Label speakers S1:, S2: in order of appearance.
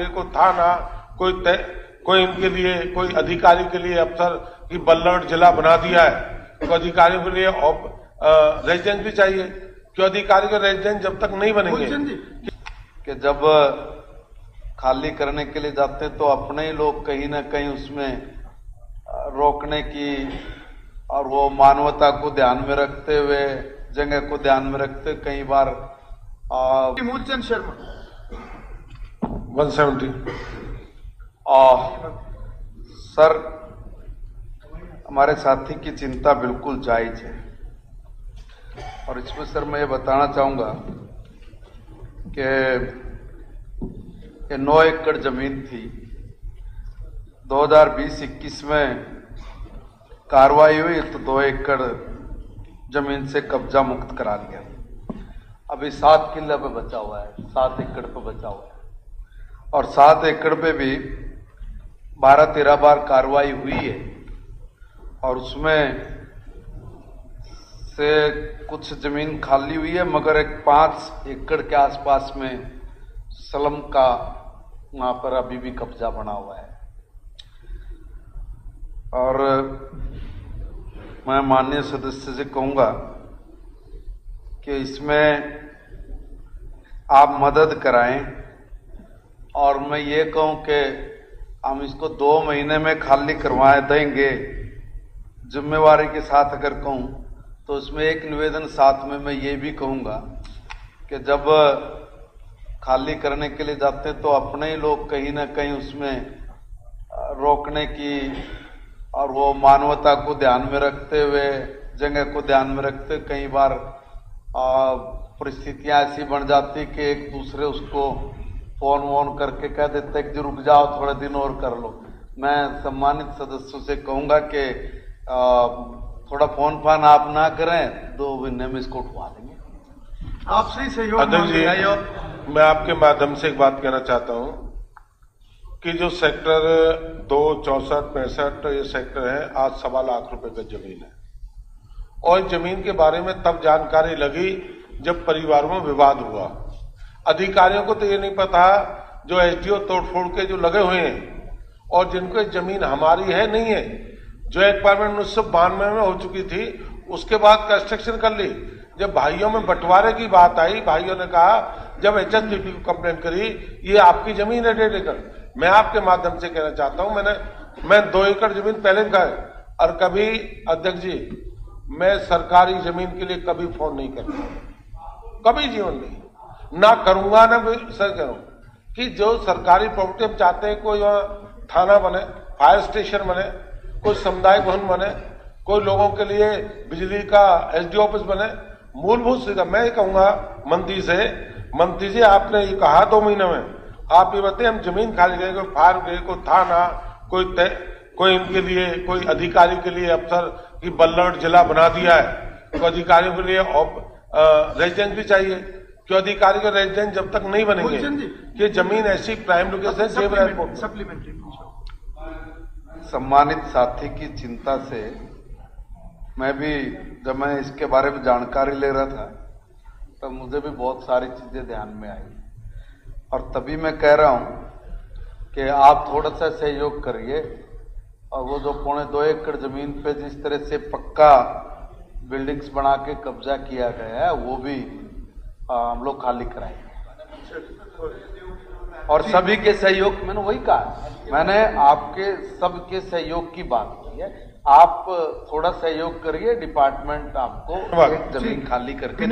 S1: को था ना कोई इनके लिए कोई अधिकारी के लिए अफसर की बल्लभ जिला बना दिया है तो अधिकारियों के लिए रेजिडेंस भी चाहिए। क्यों अधिकारी के रेजिडेंस जब तक नहीं बनेंगे
S2: कि जब खाली करने के लिए जाते हैं तो अपने ही लोग कहीं ना कहीं उसमें रोकने की और वो मानवता को ध्यान में रखते हुए जगह को ध्यान में रखते हुए कई बार
S3: मूलचंद शर्मा
S1: 170
S2: सर हमारे साथी की चिंता बिल्कुल जायज है और इसमें सर मैं ये बताना चाहूंगा कि ये 9 एकड़ जमीन थी। 2020-21 में कार्रवाई हुई तो 2 एकड़ जमीन से कब्जा मुक्त करा लिया। अभी 7 किले पे बचा हुआ है, 7 एकड़ पे बचा हुआ है और 7 एकड़ पे भी 12-13 बार कार्रवाई हुई है और उसमें से कुछ जमीन खाली हुई है मगर एक 5 एकड़ के आसपास में स्लम का वहां पर अभी भी कब्जा बना हुआ है। और मैं माननीय सदस्य से कहूंगा कि इसमें आप मदद कराएं और मैं ये कहूं कि हम इसको 2 महीने में खाली करवाए देंगे जिम्मेवारी के साथ। अगर कहूं तो उसमें एक निवेदन साथ में मैं ये भी कहूंगा कि जब खाली करने के लिए जाते हैं तो अपने ही लोग कहीं ना कहीं उसमें रोकने की और वो मानवता को ध्यान में रखते हुए जगह को ध्यान में रखते हुए कई बार परिस्थितियां ऐसी बन जाती कि एक दूसरे उसको फोन वोन करके कह देते कि रुक जाओ थोड़े दिन और कर लो। मैं सम्मानित सदस्यों से कहूंगा कि थोड़ा फोन फान आप ना करें, 2 महीने में इसको उठवा देंगे।
S3: आपसे ही सहयोग
S1: अध्यक्ष जी, मैं आपके माध्यम से एक बात कहना चाहता हूं कि जो सेक्टर 2, 64, 65 ये सेक्टर है, आज 1.25 लाख रुपए का जमीन है और जमीन के बारे में तब जानकारी लगी जब परिवारों में विवाद हुआ। अधिकारियों को तो ये नहीं पता जो एसडीओ तोड़फोड़ के जो लगे हुए हैं और जिनको जमीन हमारी है नहीं है, जो एक्वायरमेंट 1992 में हो चुकी थी उसके बाद कंस्ट्रक्शन कर ली। जब भाइयों में बंटवारे की बात आई, भाइयों ने कहा जब एचएसडीपी को कंप्लेंट करी ये आपकी जमीन है 1.5 एकड़। मैं आपके माध्यम से कहना चाहता हूं मैं 2 एकड़ जमीन पहले खाए और कभी अध्यक्ष जी मैं सरकारी जमीन के लिए कभी फोन नहीं करता, कभी जीवन नहीं, ना करूंगा ना सर करूं कि जो सरकारी प्रॉपर्टी हम चाहते हैं कोई वहां थाना बने, फायर स्टेशन बने, कोई सामुदायिक भवन बने, कोई लोगों के लिए बिजली का एसडी ऑफिस बने, मूलभूत सुविधा। मैं ये कहूंगा मंत्री जी आपने ये कहा 2 महीने में आप ये बताइए हम जमीन खाली करेंगे, कोई फायर ब्रिगेड, कोई थाना, कोई इनके लिए कोई अधिकारी के लिए अफसर की बल्लभ जिला बना दिया है तो अधिकारियों के लिए रेजिडेंस भी चाहिए। क्यों अधिकारी के रेजिडेंस जब तक नहीं बनेंगे कि जमीन ऐसी प्राइम लोकेशन
S3: सप्लीमेंट्री
S2: सम्मानित साथी की चिंता से मैं भी जब मैं इसके बारे में जानकारी ले रहा था तब मुझे भी बहुत सारी चीजें ध्यान में आई और तभी मैं कह रहा हूं कि आप थोड़ा सा सहयोग करिए और वो जो 2.25 एकड़ जमीन पे जिस तरह से पक्का बिल्डिंग्स बना के कब्जा किया गया है वो भी हम लोग खाली कराएंगे और सभी के सहयोग। मैंने वही कहा, मैंने आपके सबके सहयोग की बात की है। आप थोड़ा सहयोग करिए, डिपार्टमेंट आपको एक जमीन खाली करके